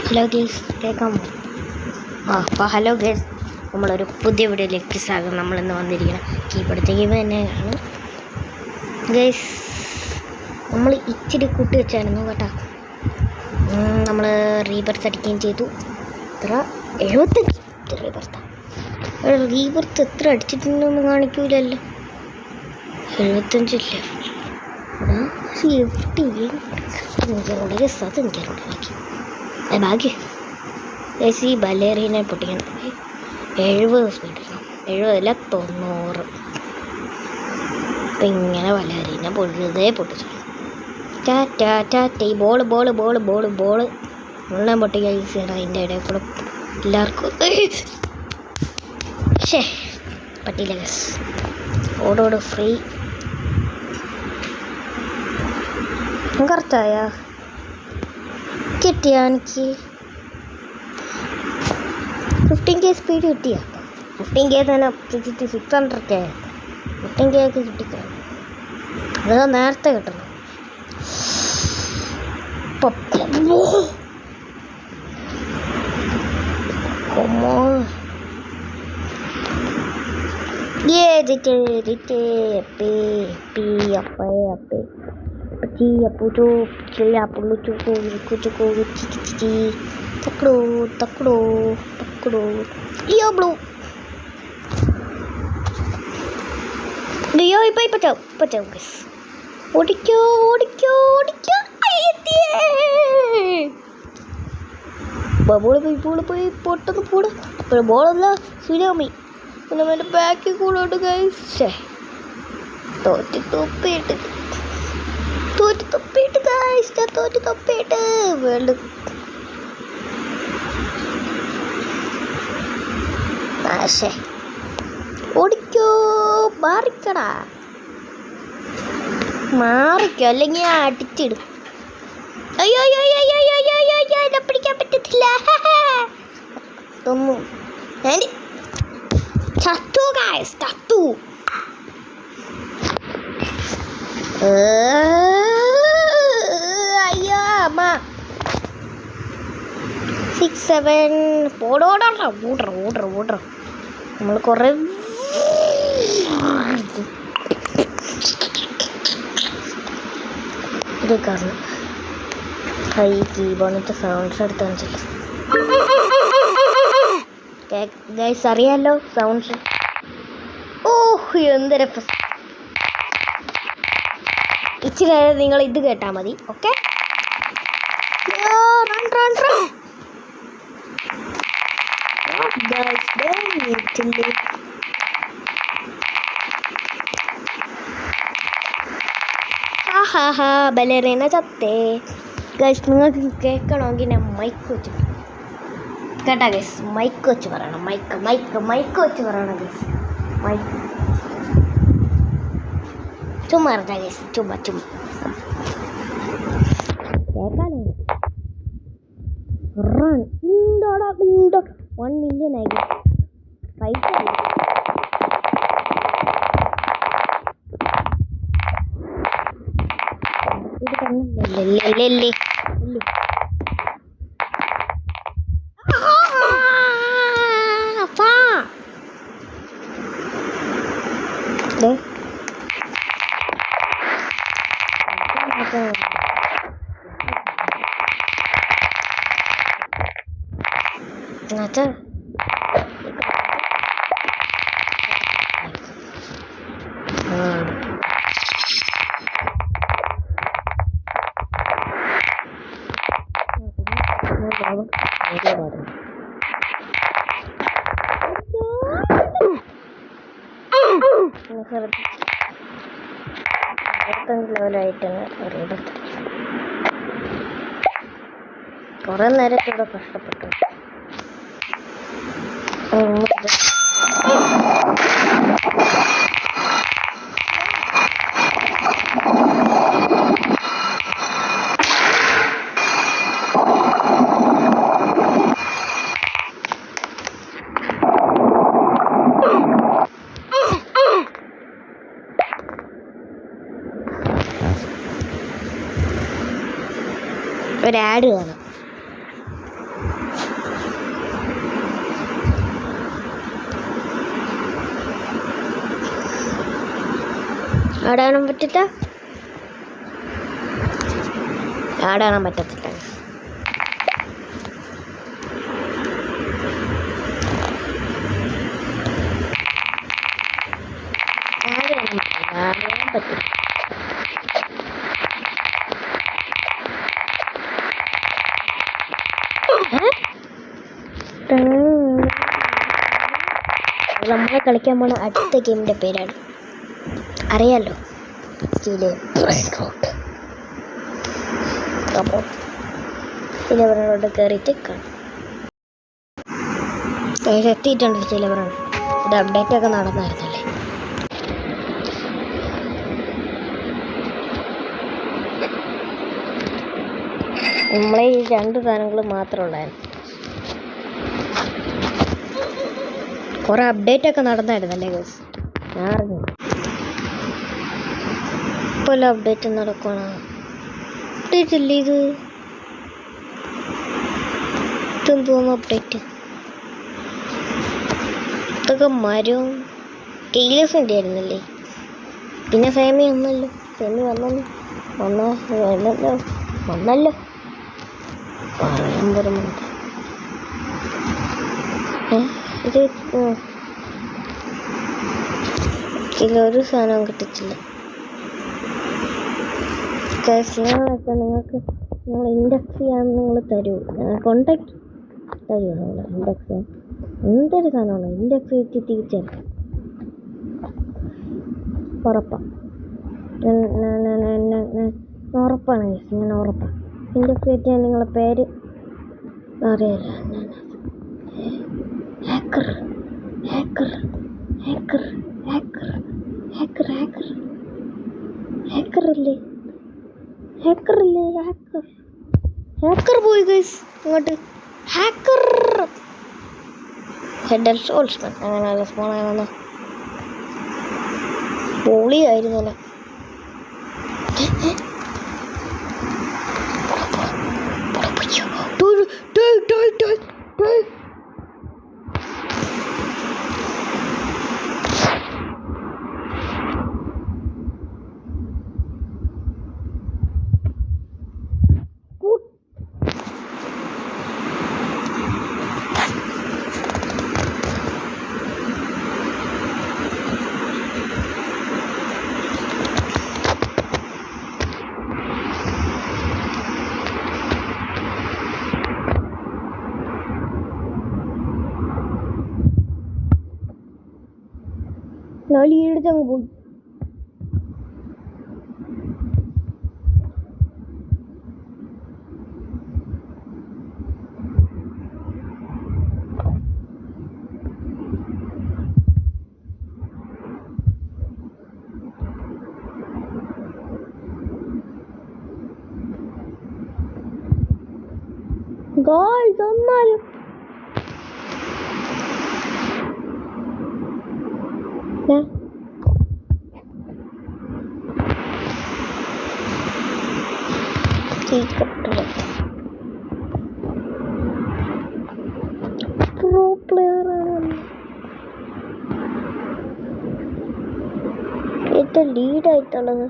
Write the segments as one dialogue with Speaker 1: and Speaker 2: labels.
Speaker 1: Hello guys, കേൾക്കാമോ? അപ്പോൾ hello guys, നമ്മളൊരു പുതിയ വീഡിയോയിലേക്ക് സ്വാഗതം. നമ്മളിന്ന് വന്നിരിക്കണം കീഴ്പ്പെടുത്ത ഗെയിം തന്നെയാണ് ഗേസ്. നമ്മൾ ഇച്ചിരി കൂട്ടി വെച്ചായിരുന്നു കേട്ടോ. നമ്മൾ റീബർത്ത് അടിക്കുകയും ചെയ്തു. എത്ര 75 റീബർത്ത് എത്ര അടിച്ചിട്ടുണ്ടെന്ന് കാണിക്കൂലല്ലോ. 75 എനിക്കറിവിടെ ഗസ്, അത് എനിക്കറിവിടെ ബാക്കി ഭാഗ്യം. ഈ ബലേറിയനെ പൊട്ടിക്കണം 70 സ്പീഡ്, 70 90. അപ്പം ഇങ്ങനെ ബലേറിയനെ പൊട്ടിച്ചു. ഈ ബോള് മുഴുവൻ പൊട്ടിക്കാൻ ഈസിയാണ്. അതിൻ്റെ ഇടയിൽ കൂടെ എല്ലാവർക്കും പറ്റിയില്ല ഗസ്. ഓടോട് ഫ്രീ കറക്റ്റായ കിട്ടിയ എനിക്ക് 15K സ്പീഡ് കിട്ടിയ 15K തന്നെ 600K 15K ഒക്കെ കിട്ടിക്കാൻ അത് നേരത്തെ കിട്ടണം. ഓടിക്കോ ബോള് പോയി പൊട്ടെന്ന് പോട്. അപ്പോൾ ബോളല്ല സുനാമി പിന്നെ എൻ്റെ ബാക്കിൽ കൂടെ ഉണ്ട് ഗൈസ്. തോറ്റ് തൊപ്പിയിട്ട് ഗൈസ്, ഞാൻ തോറ്റ് തൊപ്പിയിട്ട് വേൾഡ് ഓടിക്കോ മാറിക്കോ അല്ലെങ്കിൽ ഞാൻ അടിച്ചിടും. അയ്യോ എന്നെ പിടിക്കാൻ പറ്റത്തില്ല. ഞാൻ ചത്തു ഗൈസ്, ചത്തു. അയ്യോ അമ്മ 6 7 പോടോടാ ഓടറ നമ്മൾ കുറേ ഇത് കാരണം ഹൈ കീബോണിൻ്റെ സൗണ്ട്സ് എടുത്താൽ ഗൈസ് അറിയാമല്ലോ സൗണ്ട്സ്. എന്തൊരു ഇച്ചിരി നേരം നിങ്ങൾ ഇത് കേട്ടാൽ മതി. ഓക്കെ ബലേറിയനെ ചത്തേ ഗൈസ്. നിങ്ങൾക്ക് കേൾക്കണമെങ്കിൽ ഞാൻ മൈക്ക് വെച്ച് കേട്ടാ ഗൈസ്. മൈക്ക് വെച്ച് പറയണം. മൈക്ക് വെച്ച് പറയണം ഗൈസ്. മൈക്ക് ചുമ്മാ പറഞ്ഞാ ഗൈസ്, ചുമ്മാ കേൾക്കാനോ. 1 million ആയി പൈസ ഇത് കണ്ടില്ലേ. ലെവലായിട്ടാണ് റീബർത്ത്. കുറേ നേരത്തെ ഇവിടെ കഷ്ടപ്പെട്ടു. ഒരു ആഡ് കാണാം. ആടാൻ പറ്റില്ല, ആടാൻ പറ്റത്തില്ല. ആടാൻ പറ്റില്ല. നമ്മളെ കളിക്കാൻ പോണ അടുത്ത ഗെയിമിൻ്റെ പേരാണ് അറിയാലോ, അപ്പോൾ ചിലവരോട് കയറിയിട്ട് കാണും. എത്തിയിട്ടുണ്ട് ചിലവരാണ്. ഇത് അപ്ഡേറ്റ് ഒക്കെ നടന്നായിരുന്നല്ലേ. നമ്മളെ ഈ 2 സാധനങ്ങൾ മാത്രമേ ഉള്ളായിരുന്നു. കുറെ അപ്ഡേറ്റ് ഒക്കെ നടന്നായിരുന്നല്ലേ ഗൈസ്, ഞാൻ അറിഞ്ഞു. ഇപ്പോൾ അപ്ഡേറ്റ് നടക്കണം. അപ്ഡേറ്റ് അല്ലേ ഇത്? ഇതെന്തോന്ന് അപ്ഡേറ്റ്? ഇതൊക്കെ മരവും കെയിലസിൻ്റെ ആയിരുന്നല്ലേ. പിന്നെ ഫേമി ഒന്നല്ലോ, ഫേമി വന്നല്ലോ പറയാൻ വരുന്നുണ്ട്. ഇത് ഇതിലൊരു സാധനവും കിട്ടിച്ചില്ല. നിങ്ങൾക്ക് നിങ്ങൾ ഇൻഡെക്സ് ചെയ്യാൻ നിങ്ങൾ തരൂ, കോണ്ടാക്ട് തരൂ. നിങ്ങൾ ഇൻഡെക്സ് ചെയ്യാൻ എന്തൊരു സാധനമാണ് ഇൻഡെക്സ് വെച്ച് തിരിച്ചെടുക്കാം. ഉറപ്പാണ്, ഉറപ്പാണ് ഞാൻ ഉറപ്പാണ്. ഇൻഡെക്സ് വെച്ച് ഞാൻ നിങ്ങളെ പേര് അറിയില്ല. Hacker hacker hacker hacker hacker hacker ഹാക്കറല്ലേ ഹാക്കറല്ലേ ഹാക്കർ ഹാക്കർ പോയി ഗൈസ് അങ്ങോട്ട്. ഹാക്കർ ഹെഡ് സോൾസ്മാൻ അങ്ങനെയല്ല, സ്മോളാണെന്ന് പൊളിയായിരുന്നല്ലോ. നാളീടുത്തങ്ങ് പോയി. ഗായ്സ് എന്നാലും പ്രോ പ്ലെയർ ആണ് ഏറ്റവും ലീഡായിട്ടുള്ളത്.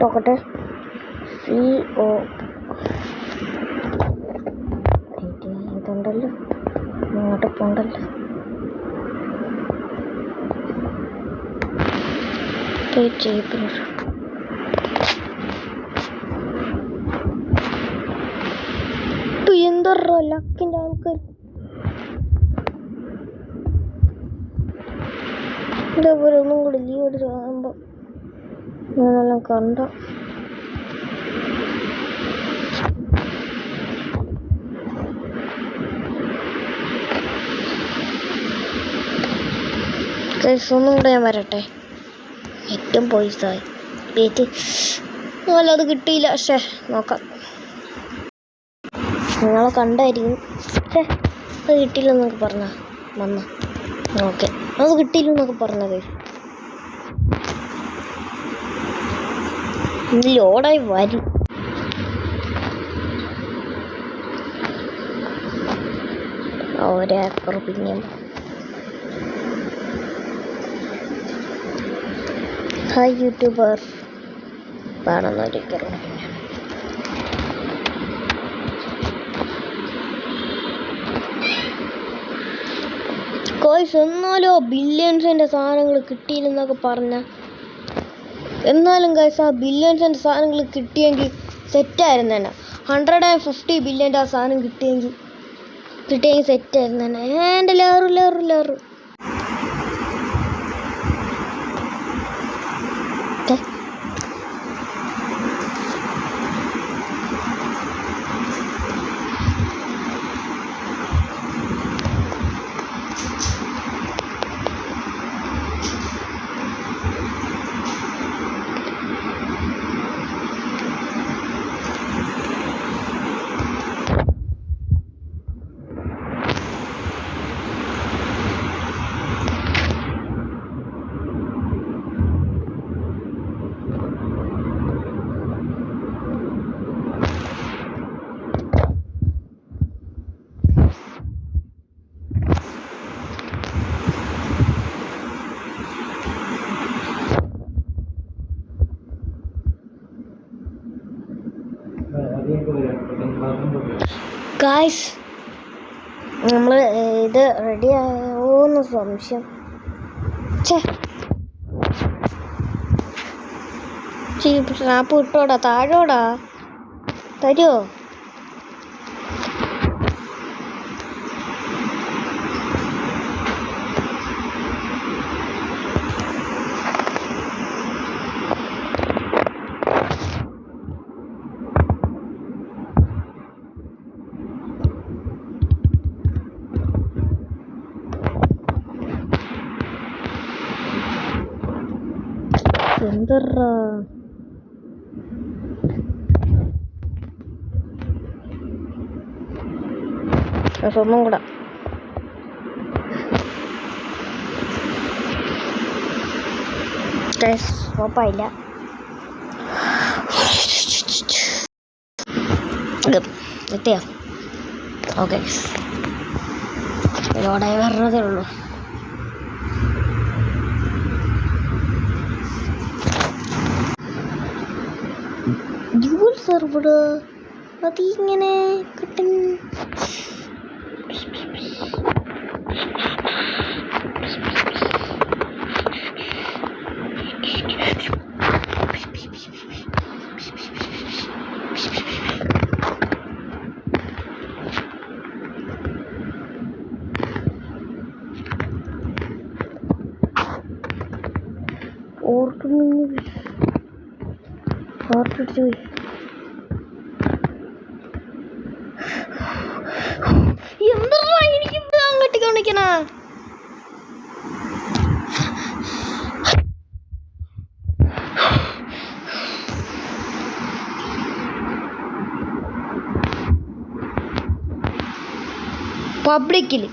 Speaker 1: നോക്കട്ടെ, CO ഇതുണ്ടല്ലോ, ഇങ്ങോട്ട് പോണ്ടല്ലോ. എന്തോ ലക്കിൻ്റെ ആൾക്കാർ ഇതേപോലെ ഒന്നും കൂടി ലീവ് ആകുമ്പോൾ ഞാനെല്ലാം കണ്ട ഒന്നും കൂടെ ഞാൻ വരട്ടെ. ഏറ്റവും പോയിസായി ബേറ്റ് അത് കിട്ടിയില്ല. പക്ഷേ നോക്കാം, നിങ്ങളെ കണ്ടായിരിക്കും. പക്ഷേ അത് കിട്ടിയില്ലെന്നൊക്കെ പറഞ്ഞ വന്ന ഓക്കെ, അത് കിട്ടിയില്ലെന്നൊക്കെ പറഞ്ഞത് ലോഡായി വരും. ഒരേക്കർ പിന്നെ ഹായ് യൂട്യൂബർ പാടുന്നൊരിക്കലും കോയ്സ് എന്നാലോ ബില്യൺസിൻ്റെ സാധനങ്ങൾ കിട്ടിയില്ലെന്നൊക്കെ പറഞ്ഞ എന്നാലും ഗൈസ് ആ ബില്യൺസിൻ്റെ സാധനങ്ങൾ കിട്ടിയെങ്കിൽ സെറ്റായിരുന്നു തന്നെ 150 ബില്യൻ്റെ ആ സാധനം കിട്ടിയെങ്കിൽ സെറ്റായിരുന്നു തന്നെ. എൻ്റെ ലേറു ഗായ്സ് നമ്മൾ ഇത് റെഡി ആവുമെന്ന് സംശയം. സ്നാപ്പ് ഇട്ടോടാ, താഴോടാ തരുമോ? എന്തറാ ഒന്നും കൂടെ ഉറപ്പായില്ല. എത്തിയോ? ഓക്കെ ഇതോടെ വരണതേ ഉള്ളൂ. ഡ്യുവൽ സെർവർ അതിങ്ങനെ കിട്ടും. എന്താ എനിക്ക് അങ്ങോട്ട് കാണിക്കണ? പബ്ലിക്കിൽ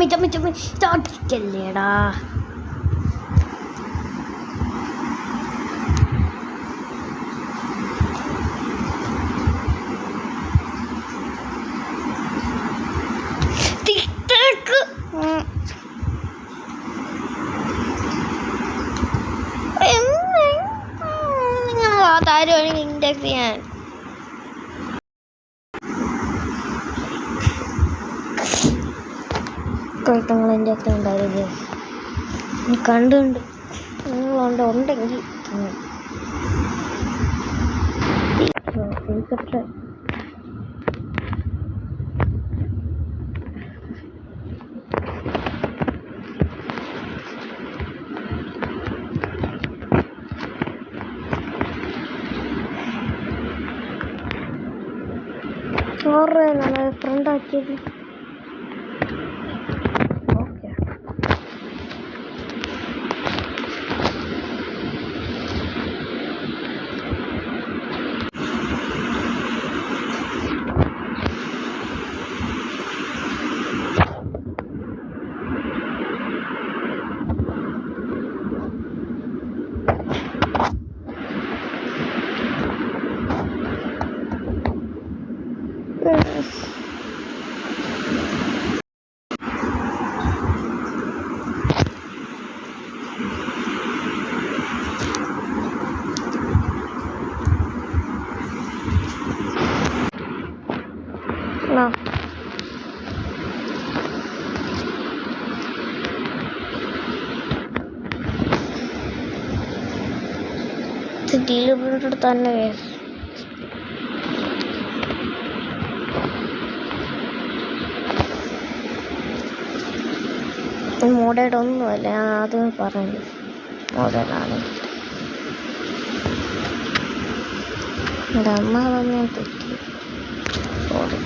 Speaker 1: ചമ്മി സ്റ്റാർട്ടിക്കല്ലേടാ. താരം ഇൻഡെക്സ് ചെയ്യാൻ കൊഴുത്തങ്ങൾ എൻ്റെ ഒക്കെ ഉണ്ടാവില്ലേ? കണ്ടുണ്ട് ഉണ്ടെങ്കിൽ ചോറ് നമ്മളെ ഫ്രണ്ട് ആക്കിയത്. സിറ്റിയിൽ തന്നെ മോഡേഡ് ഒന്നുമല്ല, ഞാൻ ആദ്യമേ പറഞ്ഞു മോഡേഡാണ്. എൻ്റെ അമ്മ തന്നെ തെറ്റി. സോറി.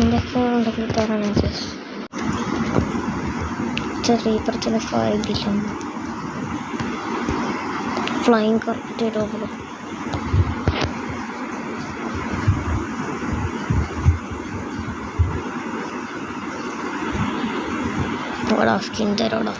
Speaker 1: ഇതൊക്കെ ഉണ്ടെങ്കിൽ തരണം ചെറിയ പ്രശ്ന ഫൈവിലും ഫ്ലൈങ് കറക്റ്റ് ചെയ്തോളൂ. ഓടാ സ്കിൻ തരോടാ.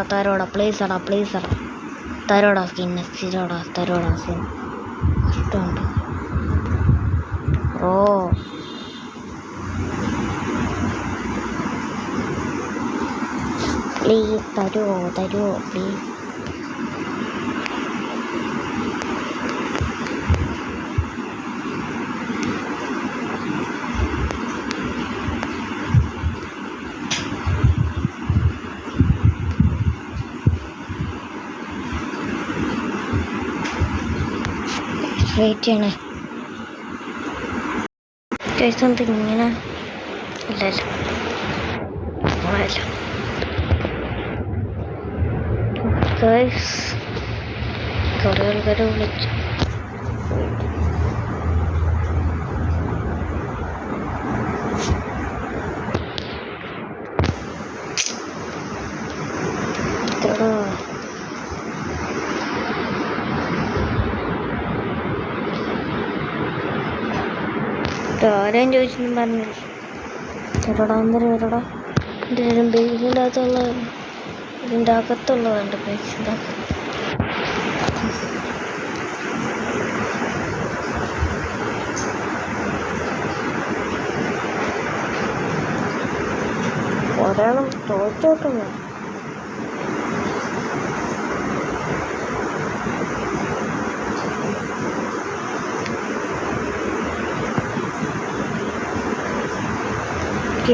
Speaker 1: തരോടാ പ്ലീസടാ തരോടാ സ്കിൻ ഇഷ്ടമുണ്ട്. ഓ പ്ലീസ് തരുമോ പ്ലീസ്. വെയിറ്റ് ചെയ്യണേ. കഴിച്ചത് ഇങ്ങനെ ഇല്ലല്ലോ. കുറേ ആൾക്കാരെ വിളിച്ചു. ആരെയും ചോദിച്ചൊന്നും പറഞ്ഞില്ല. വരടാ എൻ്റെ ബേസിൻ്റെ അകത്തുള്ള ഇതിൻ്റെ അകത്തുള്ളതാണ് ബേസിൻ്റെ അകത്ത്. ഒരാളും തോറ്റോട്ടുന്നു.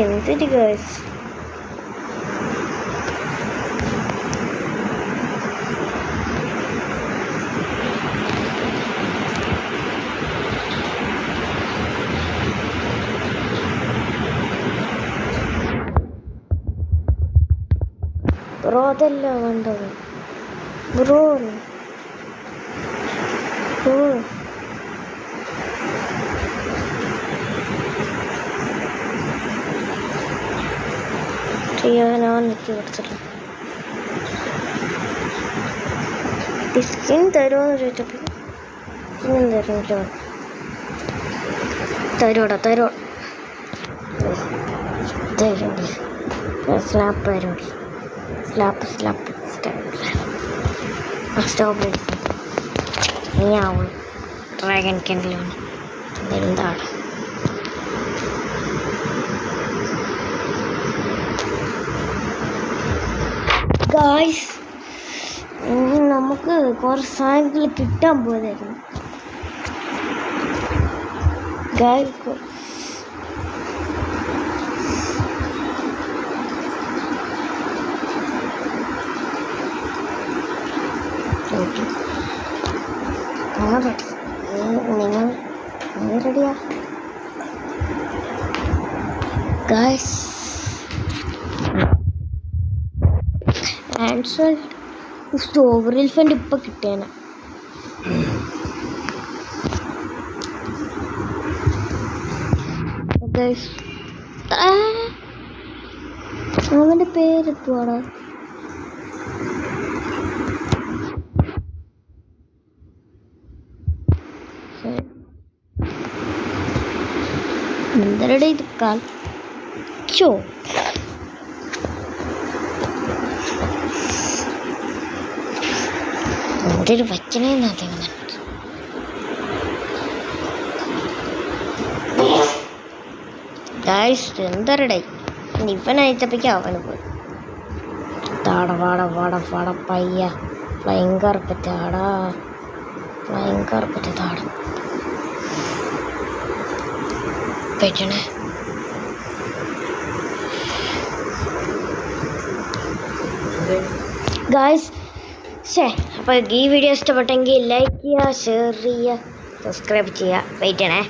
Speaker 1: എന്തിന് ഗൈസ് ബ്രോ അതല്ല വേണ്ടത്. ബ്രോ ഞാൻ നിൽക്കി കൊടുത്തില്ല. സ്കിൻ തരുമോയെന്ന് ചോദിച്ചപ്പോൾ സ്കിൻ തരുന്നില്ല. തരുമോടാ തരുന്നുണ്ട്. സ്ലാപ്പ് തരുന്നുണ്ട്. സ്ലാപ്പ് സ്റ്റോപ്പ് നീയാവും ഡ്രാഗൺ കെൻഡിലാണ് എന്താണ്. ഗായ്സ് നമുക്ക് കുറച്ച് സാധനങ്ങൾ കിട്ടാൻ പോയതായിരുന്നു. ഗായ്സ് നിങ്ങൾ റെഡിയാ ഗായ്സ്? ആൻസർ സ്റ്റോവർ എലിഫൻ്റ് ഇപ്പം കിട്ടിയാന. അവൻ്റെ പേര് പോടാ. എന്തരടെ ഇത് കളിച്ചോ? എന്തൊരു വച്ചനെന്നാ തോന്നുന്നത്. ഗായ്സ് എന്തരടെ ഇവൻ അയച്ചപ്പോഴേക്കും അവന് പോയി. താട വാട വാട വാട പയ്യ ഫ്ലൈങ് കാർപ്പറ്റ് ആടാ, ഫ്ലൈങ് കാർപ്പറ്റ് താട പറ്റണേ. ഗായ്സ് അപ്പോൾ ഈ വീഡിയോ ഇഷ്ടപ്പെട്ടെങ്കിൽ ലൈക്ക് ചെയ്യുക, ഷെയർ ചെയ്യുക, സബ്സ്ക്രൈബ് ചെയ്യുക. വെയിറ്റ് ചെയ്യണേ.